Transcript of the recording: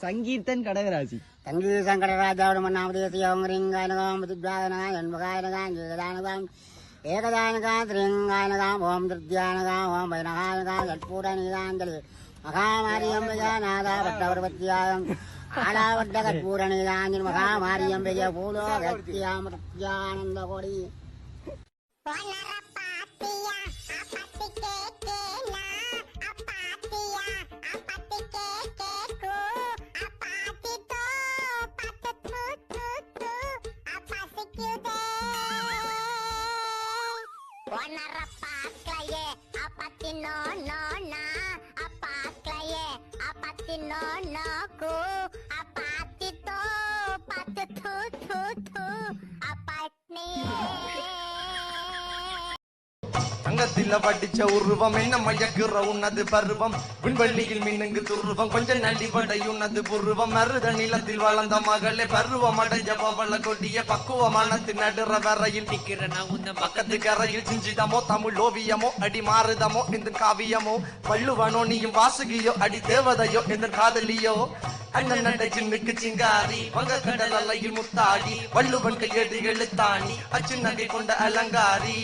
சங்கீர்த்தன் கடகராசி சங்கீதம் கடகராஜாவோட மன்னாமதேசியோங்கரிங்காயனகாம் புத்திஜாயனகாம் ஜன்மகாயனகாம் ஜீகதானகாம் ஏகதானகாம் திரிங்காயனகாம் ஓம் திருத்யானகாம் ஓம் வைனகாயனகாம் கற்பூரநீதாஞ்சலி மகாமாரியம்பிகா நாதா பட்டவர்வத்தியாயம் ஆடாவட்ட கற்பூரநீதாஞ்சலி மகாமாரியம்பிகா பூலோ கத்தியாமிருத்யானந்த கோடி தங்கத்தில படிச்ச உருவம் என்ன மயக்குற உன்னது பருவம் விண்வெளியில் மின்னுங்கு துருவம் கொஞ்சம் நடி படையுன்னது புருவம் மருத நிலத்தில் வளர்ந்த மகளே பருவம் அடைஞ்ச பவள கொடிய பக்குவமானத்தின் நடுற வரையில் நிக்கிறேன் உந்த பக்கத்து கரையில் சிஞ்சிதமோ தமிழ் ஓவியமோ அடி மாறுதமோ இந்த காவியமோ வள்ளுவனோ நீயும் வாசுகியோ அடி தேவதையோ இந்த காதலியோ அண்ணன் நட சின்னுக்கு சிங்காரி வங்க கடல் அலையில் முத்தாடி வள்ளுவன் கையெடு எழுத்தாணி அச்சு நகை கொண்ட அலங்காரி